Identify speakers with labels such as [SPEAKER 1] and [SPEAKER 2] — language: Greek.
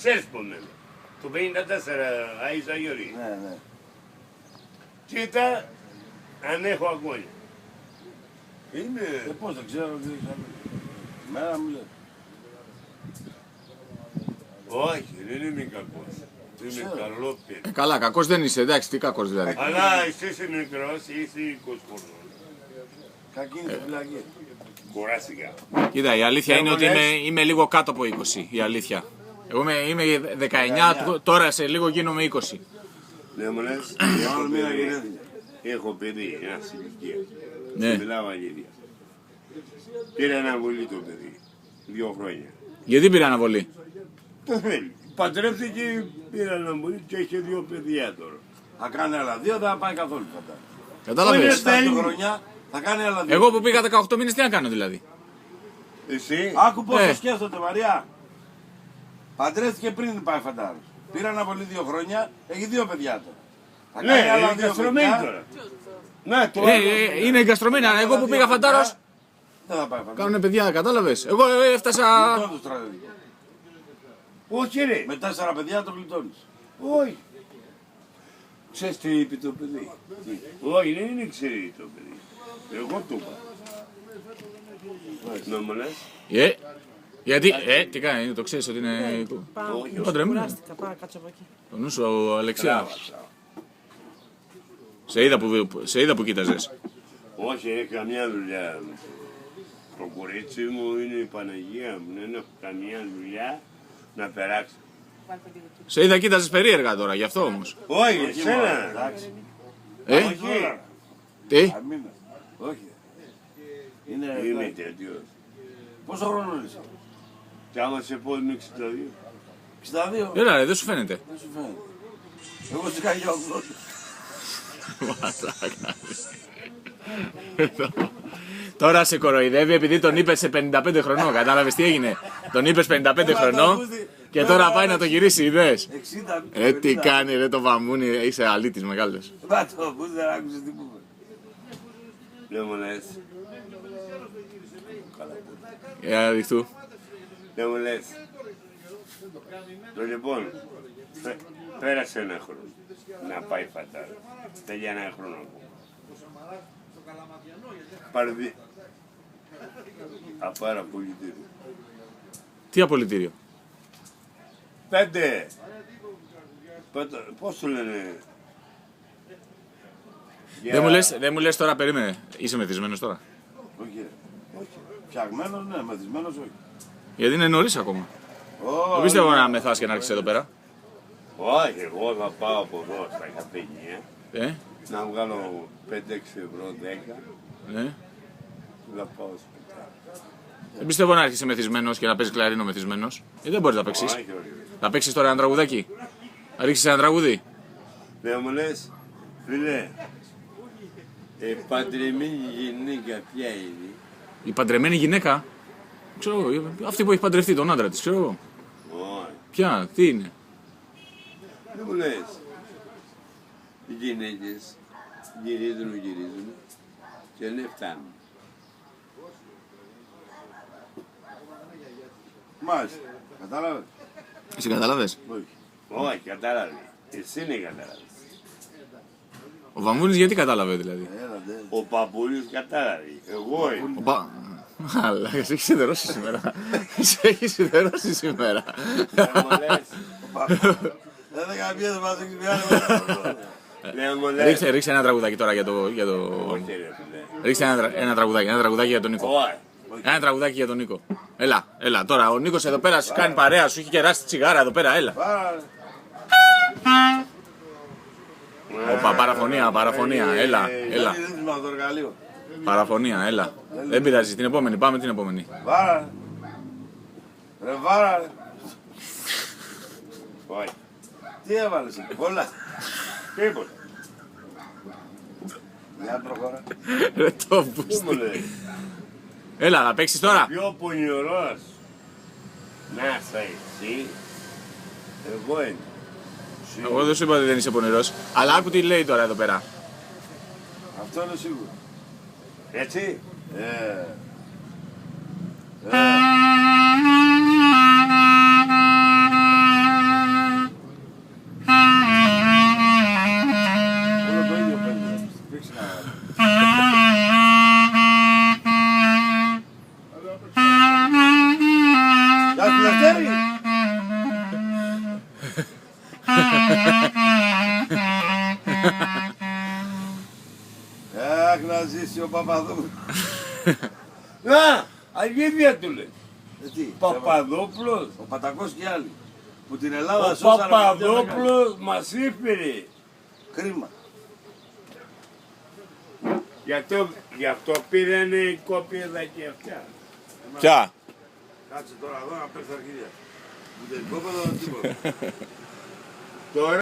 [SPEAKER 1] Ξέρεις πονέμαι. Το 54 Άιζα Γιώρη.
[SPEAKER 2] Ναι, ναι.
[SPEAKER 1] Κοίτα, αν έχω αγώνια. Είναι...
[SPEAKER 2] Πώς δεν ξέρω, δεν ξέρω. Μέρα μου λέει.
[SPEAKER 1] Όχι, δεν είμαι κακός. Είμαι καλό παιδί.
[SPEAKER 3] Καλά, κακός δεν είσαι, εντάξει, τι κακός δηλαδή.
[SPEAKER 1] Αλλά εσύ είσαι μικρός, είσαι 20 χρονών.
[SPEAKER 2] Κακή είναι στη φυλακή.
[SPEAKER 1] Κουράστηκα.
[SPEAKER 3] Κοίτα, η αλήθεια είναι ότι είμαι λίγο κάτω από 20, η αλήθεια. Εγώ είμαι 19, τώρα σε λίγο γίνομαι 20.
[SPEAKER 1] Ναι, μου λες,
[SPEAKER 2] Άλλο μήνα γενέθλια.
[SPEAKER 1] έχω παιδί, ένα συλλικία.
[SPEAKER 3] Ναι.
[SPEAKER 1] Μιλάω αγγελία. Πήρε αναβολή το παιδί, 2 χρόνια.
[SPEAKER 3] Γιατί πήρε αναβολή.
[SPEAKER 1] Το θέλει. Παντρεύτηκε, πήρε αναβολή και έχει 2 παιδιά τώρα.
[SPEAKER 2] Θα κάνει άλλα 2, δεν θα πάει καθόλου κατά.
[SPEAKER 3] Κατάλαβες.
[SPEAKER 2] Στα χρονιά θα κάνει άλλα 2.
[SPEAKER 3] Εγώ που πήγα 18 μήνες τι να κάνω δηλαδή.
[SPEAKER 1] Εσύ,
[SPEAKER 2] Άκου πώς το σκέφτονται, Μαριά. Παντρεύτηκε πριν πάει φαντάρος. Πήρε αναβολή 2 χρόνια, έχει 2 παιδιά τώρα. Θα
[SPEAKER 1] ναι,
[SPEAKER 2] κάνει άλλα
[SPEAKER 1] είναι
[SPEAKER 2] 2
[SPEAKER 1] καστρωμένη
[SPEAKER 2] παιδιά.
[SPEAKER 1] τώρα. Να, το
[SPEAKER 3] Είναι εγκαστρωμένη, αλλά εγώ που πήγα φαντάρος
[SPEAKER 2] Δεν θα πάει φαντάρος.
[SPEAKER 3] κάνουνε παιδιά, κατάλαβες. Εγώ έφτασα.
[SPEAKER 2] Γλιτώνει το στρατιωτικό.
[SPEAKER 1] όχι ρε,
[SPEAKER 2] Με 4 παιδιά το γλιτώνεις.
[SPEAKER 1] όχι. Ξέρεις τι είπε το παιδί. Όχι, δεν είναι ξέρει το παιδί. Εγώ το είπα. Να μου λες.
[SPEAKER 3] Γιατί, τι κάνει, το ξέρεις ότι είναι.
[SPEAKER 4] Πάω,
[SPEAKER 3] Παντρεμένο.
[SPEAKER 4] κουράστηκα, πάω κάτσω από εκεί.
[SPEAKER 3] Ο νους σου, Αλεξία. Σε είδα που κοίταζες.
[SPEAKER 1] Όχι, έχει καμιά δουλειά. Το κορίτσι μου είναι η Παναγία μου. Δεν έχω καμιά δουλειά να περάξει.
[SPEAKER 3] Σε είδα κοίταζες περίεργα τώρα, γι' αυτό όμως.
[SPEAKER 1] Όχι, εσένα.
[SPEAKER 2] Εντάξει.
[SPEAKER 1] Όχι.
[SPEAKER 3] Τι,
[SPEAKER 2] Αμήνα. Όχι. Είναι.
[SPEAKER 1] Είμαι τέτοιος.
[SPEAKER 2] Πόσο χρόνο είσαι.
[SPEAKER 1] Κι άμα σε πω είμαι 62.
[SPEAKER 2] 62.
[SPEAKER 3] έλα ρε, δεν σου φαίνεται.
[SPEAKER 2] Δεν σου φαίνεται. Εγώ σε κάνω για 80.
[SPEAKER 3] Τώρα σε κοροϊδεύει επειδή τον είπες σε 55 χρονών. Κατάλαβες τι έγινε. Τον είπες 55 χρονών και τώρα πάει να το γυρίσει, είδες.
[SPEAKER 2] 60.
[SPEAKER 3] Τι κάνει ρε το βαμούνι, είσαι αλήτης μεγάλος.
[SPEAKER 2] Να το ακούς, δεν άκουσες τι που είπε.
[SPEAKER 1] Δεν μου λες.
[SPEAKER 3] Για δειχτού.
[SPEAKER 1] Δεν μου λες. Το λοιπόν, πέρασε ένα χρόνο. Να πάει φαντάρα. Θέλει ένα χρόνο ακόμα. Πάρε δει. Απάρα απολυτήριο.
[SPEAKER 3] Τι απολυτήριο.
[SPEAKER 1] 5. Πώς το λένε.
[SPEAKER 3] Δεν μου λες τώρα, περίμενε. Είσαι μεθυσμένος τώρα.
[SPEAKER 2] Όχι. Όχι. Φτιαγμένος, ναι, μεθυσμένος, όχι.
[SPEAKER 3] Γιατί είναι νωρίς ακόμα. Δεν πιστεύω να μεθάς και να έρθεις εδώ πέρα.
[SPEAKER 1] Όχι, εγώ θα πάω από εδώ στα καφενεία. Να βγάλω 5-6 ευρώ, 10.
[SPEAKER 3] Ναι.
[SPEAKER 1] Θα πάω σπιτά.
[SPEAKER 3] Δεν πιστεύω να έρχεσαι μεθυσμένος και να παίζεις κλαρίνο μεθυσμένος. Δεν μπορείς να παίξεις.
[SPEAKER 1] Όχι, όχι.
[SPEAKER 3] Θα παίξεις τώρα ένα τραγουδάκι. Θα ρίξεις ένα τραγούδι.
[SPEAKER 1] Δεν μου λες, φίλε, παντρεμένη γυναίκα ποια είναι.
[SPEAKER 3] Η παντρεμένη γυναίκα. Ξέρω εγώ, αυτή που έχει παντρευτεί τον άντρα της, ξέρω εγώ.
[SPEAKER 1] Όχι.
[SPEAKER 3] Ποια, τι είναι.
[SPEAKER 1] Δεν μου λες. Οι γυναίκες γυρίζουν και δεν φτάνουν.
[SPEAKER 2] Μάλιστα. Κατάλαβες.
[SPEAKER 3] Εσύ κατάλαβες.
[SPEAKER 2] Όχι.
[SPEAKER 1] Όχι, κατάλαβε. Εσύ είναι κατάλαβε.
[SPEAKER 3] Ο Βαμβούνης γιατί κατάλαβε δηλαδή.
[SPEAKER 2] Έλα, ντε.
[SPEAKER 1] Ο παππούλης κατάλαβε. Εγώ είμαι.
[SPEAKER 3] Αλλά σε έχει σιδερώσει σήμερα. Σε έχει σιδερώσει σήμερα.
[SPEAKER 1] Δεν μου λες.
[SPEAKER 2] Δεν θα κάνει πίεση, μας έχει βγάλει.
[SPEAKER 1] Δεν μου λες.
[SPEAKER 3] Ρίξε ένα τραγουδάκι τώρα για το.
[SPEAKER 1] Όχι ρε φίλε.
[SPEAKER 3] Ρίξε ένα τραγουδάκι για τον Νίκο.
[SPEAKER 1] Όχι.
[SPEAKER 3] Ένα τραγουδάκι για τον Νίκο. Έλα τώρα. Ο Νίκος εδώ πέρα σου κάνει παρέα, σου έχει κεράσει τσιγάρα εδώ πέρα, έλα. Όπα, παραφωνία, έλα.
[SPEAKER 2] Είναι ρύθμα το εργαλείο.
[SPEAKER 3] Παραφωνία, έλα. Δεν πειράζει, την επόμενη, πάμε την επόμενη.
[SPEAKER 2] Βάρα. Ρε βάρα. Ρε.
[SPEAKER 1] Όχι.
[SPEAKER 2] Τι έβαλες εκεί, πολλά.
[SPEAKER 1] Τίποτα.
[SPEAKER 2] Για προχώρα.
[SPEAKER 3] Ρε το
[SPEAKER 1] Τι
[SPEAKER 3] πούστη.
[SPEAKER 1] μου λέει.
[SPEAKER 3] Έλα, θα παίξεις τώρα.
[SPEAKER 1] Πιο πονηρός. Να είσαι εσύ. Εγώ είμαι.
[SPEAKER 3] Εγώ δεν σου είπα ότι δεν είσαι πονηρός. Αλλά άκου τι λέει τώρα εδώ πέρα.
[SPEAKER 2] Αυτό είναι σίγουρο.
[SPEAKER 1] Έτσι.
[SPEAKER 2] Γεια σου Λευτέρη. Αχ, να ζήσει ο Παπαδόπουλος.
[SPEAKER 1] Να, αλήθεια του λέει.
[SPEAKER 2] Τι,
[SPEAKER 1] Παπαδόπουλος.
[SPEAKER 2] ο Πατακός και οι άλλοι. Που την Ελλάδα
[SPEAKER 1] Ο
[SPEAKER 2] σώσανε.
[SPEAKER 1] Παπαδόπουλος μας έφερε.
[SPEAKER 2] Κρίμα.
[SPEAKER 1] Γι' αυτό πήρανε κόπηδα και αυτά.
[SPEAKER 3] Ποια?
[SPEAKER 2] Κάτσε τώρα εδώ να παίξει αρχίδια. Ούτε κόπεδο, τίποτα.
[SPEAKER 1] Τώρα